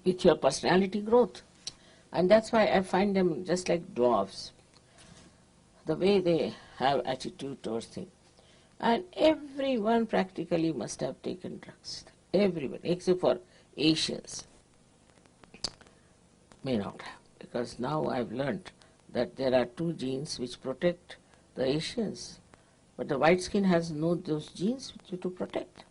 with your personality growth. And that's why I find them just like dwarfs, the way they have attitude towards things. And everyone practically must have taken drugs. Everyone, except for Asians, may not have. Because now I've learnt that there are two genes which protect the Asians. But the white skin has no those genes to protect.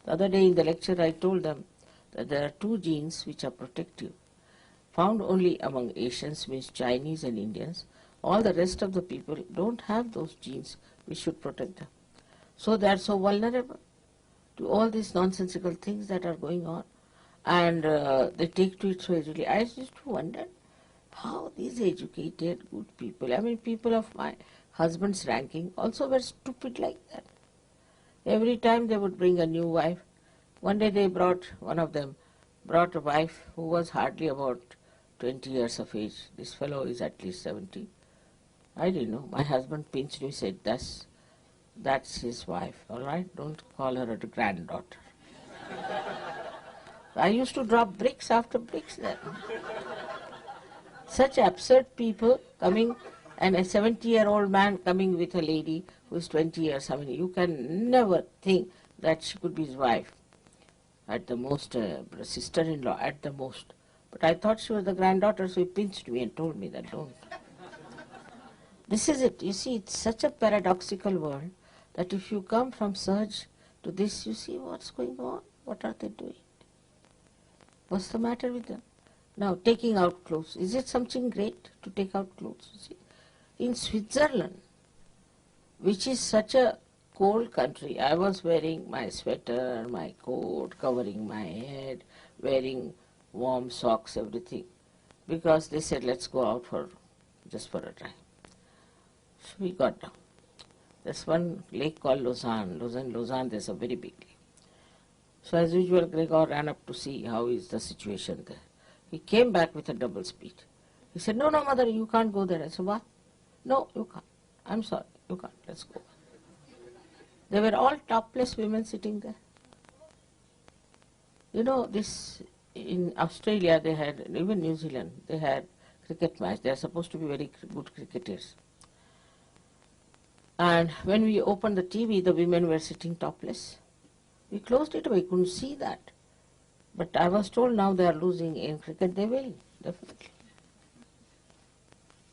The other day in the lecture I told them that there are two genes which are protective. Found only among Asians, means Chinese and Indians. All the rest of the people don't have those genes which should protect them. So they are so vulnerable to all these nonsensical things that are going on. And they take to it so easily. I used to wonder how these educated, good people, I mean people of my husband's ranking, also were stupid like that. Every time they would bring a new wife. One day one of them brought a wife who was hardly about 20 years of age. This fellow is at least 70. I didn't know. My husband pinched me, said, that's his wife, all right? Don't call her a granddaughter. I used to drop bricks after bricks there. Such absurd people coming, and a 70-year-old man coming with a lady who is 20 years. I mean, you can never think that she could be his wife. At the most, sister-in-law, at the most. But I thought she was the granddaughter, so he pinched me and told me that don't. This is it. You see, it's such a paradoxical world that if you come from Sahaja to this, you see what's going on. What are they doing? What's the matter with them? Now, taking out clothes. Is it something great to take out clothes? You see? In Switzerland, which is such a cold country, I was wearing my sweater, my coat, covering my head, wearing warm socks, everything. Because they said, let's go out just for a drive. So we got down. There's one lake called Lausanne. Lausanne, there's a very big lake. So as usual, Gregor ran up to see how is the situation there. He came back with a double speed. He said, no, mother, you can't go there. I said, what? No, you can't. I'm sorry, you can't. Let's go. They were all topless women sitting there. You know, this in Australia they had, even New Zealand, they had cricket match. They are supposed to be very good cricketers. And when we opened the TV, the women were sitting topless. We closed it away, couldn't see that. But I was told now they are losing in cricket. They will, definitely.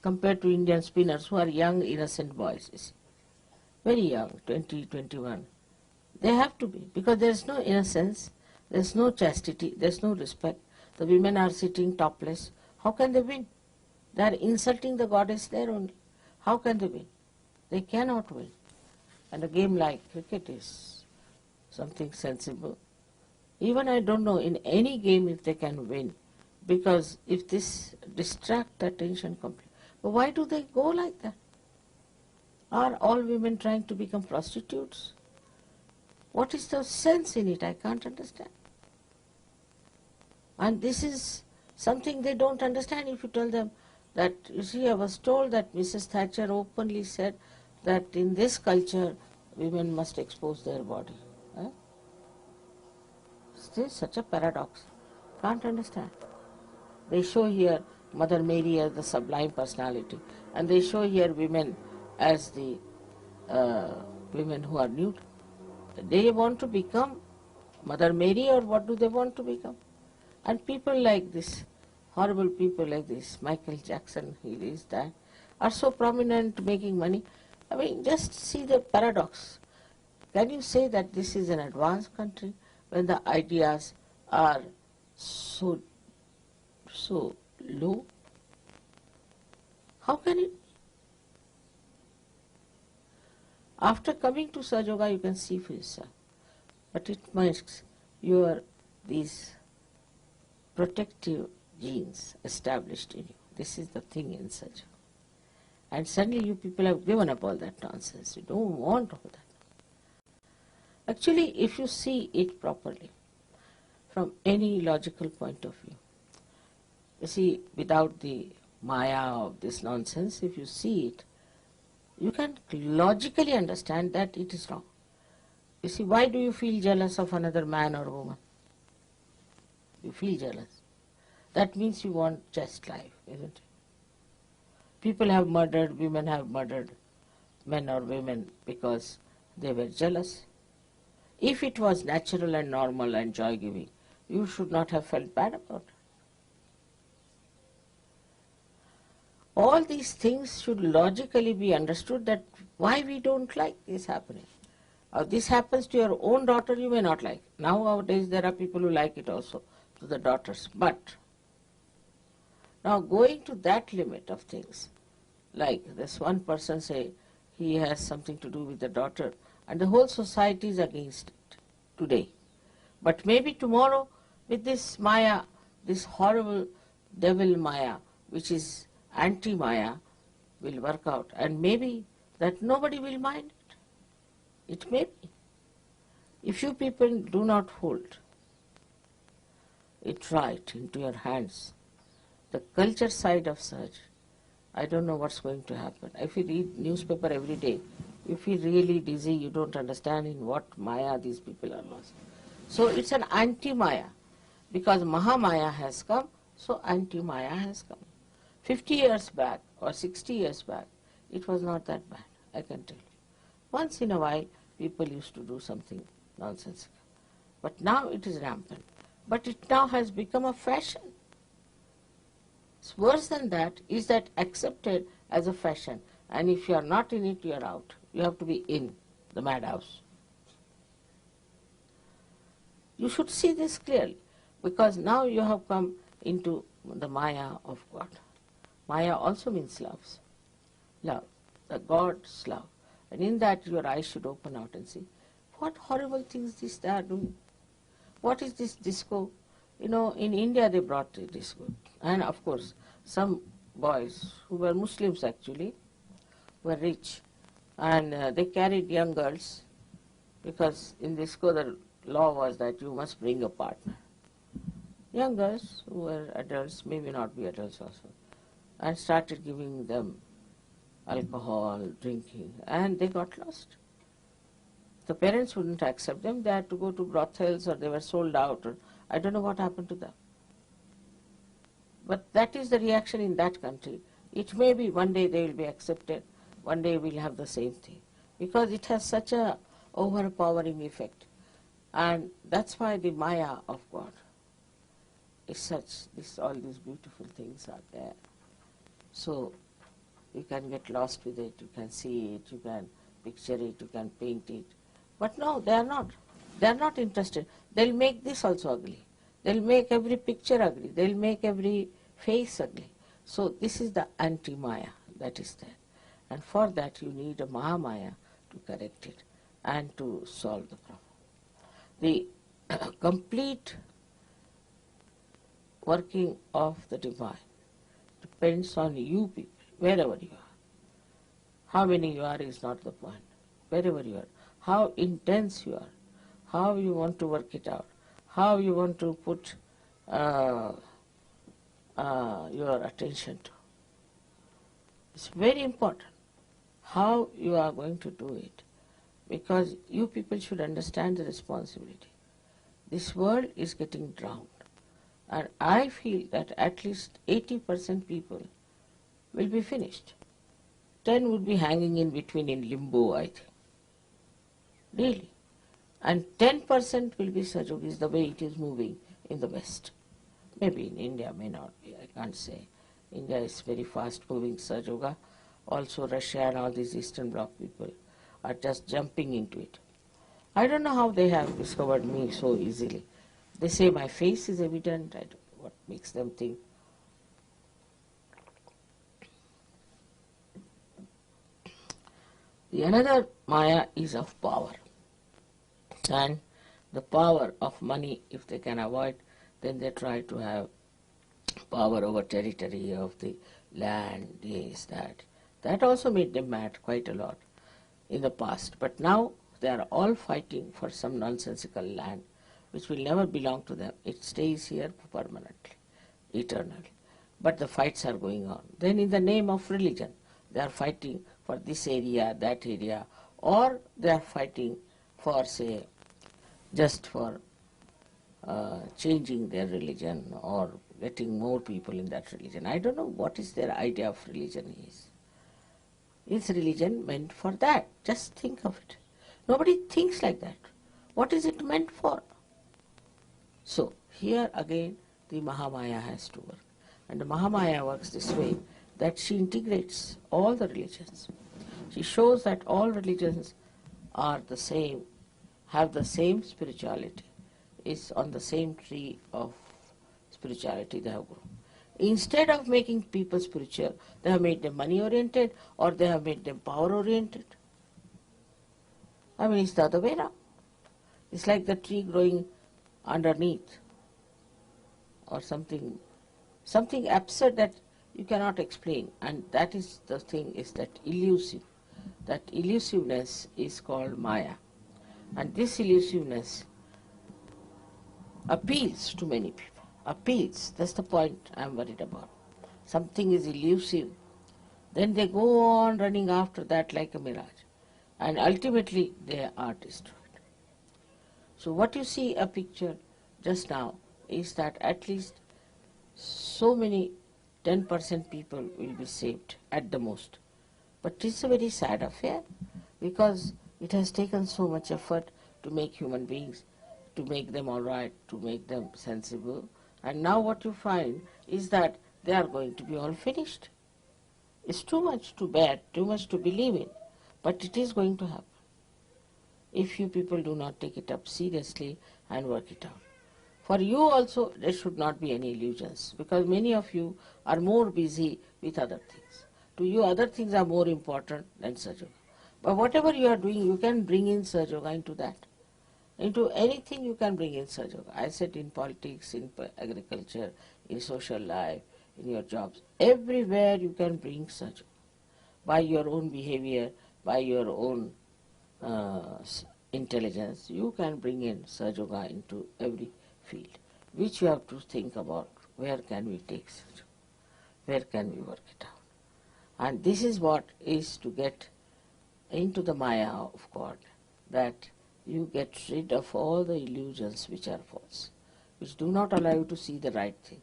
Compared to Indian spinners who are young, innocent boys, you see. Very young, 20, 21. They have to be, because there's no innocence, there's no chastity, there's no respect. The women are sitting topless. How can they win? They are insulting the goddess there only. How can they win? They cannot win. And a game like cricket is something sensible. Even I don't know in any game if they can win, because if this distract the attention completely. But why do they go like that? Are all women trying to become prostitutes? What is the sense in it? I can't understand. And this is something they don't understand if you tell them that, you see, I was told that Mrs. Thatcher openly said that in this culture, women must expose their body. Still such a paradox. Can't understand. They show here Mother Mary as the sublime personality, and they show here women as the women who are nude. They want to become Mother Mary, or what do they want to become? And people like this, horrible people like this, Michael Jackson, he is that, are so prominent making money. I mean, just see the paradox. Can you say that this is an advanced country when the ideas are so low? How can it? After coming to Sahaja Yoga, you can see for yourself. But it makes these protective genes established in you. This is the thing in Sahaja. And suddenly you people have given up all that nonsense. You don't want all that. Actually, if you see it properly, from any logical point of view, you see, without the maya of this nonsense, if you see it, you can logically understand that it is wrong. You see, why do you feel jealous of another man or woman? You feel jealous. That means you want just life, isn't it? People have murdered, women have murdered, men or women, because they were jealous. If it was natural and normal and joy-giving, you should not have felt bad about it. All these things should logically be understood, that why we don't like this happening. Or this happens to your own daughter, you may not like. Nowadays there are people who like it also to the daughters. But now going to that limit of things, like this one person say he has something to do with the daughter and the whole society is against it today. But maybe tomorrow with this Maya, this horrible devil Maya, which is anti-Maya, will work out, and maybe that nobody will mind it. It may be. If you people do not hold it right into your hands, the culture side of Sahaja, I don't know what's going to happen. If you read newspaper every day, you feel really dizzy, you don't understand in what Maya these people are lost. So it's an anti-Maya. Because Mahamaya has come, so anti-Maya has come. 50 years back or 60 years back, it was not that bad, I can tell you. Once in a while, people used to do something nonsensical. But now it is rampant. But it now has become a fashion. It's worse than that, is that accepted as a fashion. And if you are not in it, you are out. You have to be in the madhouse. You should see this clearly, because now you have come into the Maya of God. Maya also means loves. Love, the God's love. And in that your eyes should open out and see, what horrible things they are doing. What is this disco? You know, in India they brought the disco. And of course, some boys who were Muslims actually, were rich, and they carried young girls, because in disco the law was that you must bring a partner. Young girls who were adults, maybe not be adults also, and started giving them alcohol, drinking, and they got lost. The parents wouldn't accept them, they had to go to brothels, or they were sold out, or I don't know what happened to them. But that is the reaction in that country. It may be one day they will be accepted, one day we'll have the same thing, because it has such a overpowering effect. And that's why the Maya of God is such, all these beautiful things are there. So you can get lost with it, you can see it, you can picture it, you can paint it. But no, they are not. They are not interested. They'll make this also ugly. They'll make every picture ugly. They'll make every face ugly. So this is the anti-Maya that is there. And for that you need a Mahamaya to correct it and to solve the problem. The complete working of the divine depends on you people, wherever you are. How many you are is not the point. Wherever you are, how intense you are, how you want to work it out, how you want to put your attention to. It's very important how you are going to do it, because you people should understand the responsibility. This world is getting drowned, and I feel that at least 80% people will be finished. 10 would be hanging in between in limbo, I think. Really. And 10% will be Sajogis, the way it is moving in the West. Maybe in India, may not be, I can't say. India is very fast moving Sahaja. Also Russia and all these Eastern Bloc people are just jumping into it. I don't know how they have discovered me so easily. They say my face is evident, I don't know what makes them think. The another Maya is of power. And the power of money, if they can avoid, then they try to have power over territory of the land, this, that. That also made them mad quite a lot in the past. But now they are all fighting for some nonsensical land which will never belong to them. It stays here permanently, eternally. But the fights are going on. Then in the name of religion, they are fighting for this area, that area, or they are fighting for, say, just for changing their religion or getting more people in that religion. I don't know what is their idea of religion is. Is religion meant for that? Just think of it. Nobody thinks like that. What is it meant for? So, here again the Mahamaya has to work. And the Mahamaya works this way, that she integrates all the religions. She shows that all religions are the same, have the same spirituality, is on the same tree of spirituality they have grown. Instead of making people spiritual, they have made them money oriented or they have made them power oriented. I mean, it's the other way around. It's like the tree growing underneath or something absurd that you cannot explain. And that is the thing, is that elusive. That elusiveness is called Maya. And this elusiveness appeals to many people. Appeals, that's the point I'm worried about. Something is elusive, then they go on running after that like a mirage. And ultimately they are destroyed. So what you see a picture just now is that at least so many 10% people will be saved at the most. But it's a very sad affair because it has taken so much effort to make human beings, to make them all right, to make them sensible. And now what you find is that they are going to be all finished. It's too much to bear, too much to believe in, but it is going to happen if you people do not take it up seriously and work it out. For you also, there should not be any illusions, because many of you are more busy with other things. To you, other things are more important than Sahaja. But whatever you are doing, you can bring in Sahaja into that. Into anything you can bring in Sahaja. I said in politics, in agriculture, in social life, in your jobs. Everywhere you can bring Sahaja. By your own behavior, by your own intelligence, you can bring in Sahaja into every field, which you have to think about. Where can we take Sahaja? Where can we work it out? And this is what is to get into the Maya of God, that you get rid of all the illusions which are false, which do not allow you to see the right thing,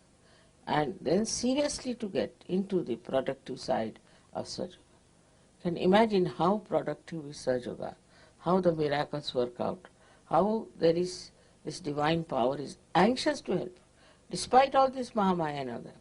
and then seriously to get into the productive side of Sahaja. Can imagine how productive is Sahaja, how the miracles work out, how this divine power is anxious to help. Despite all this Mahamaya and other,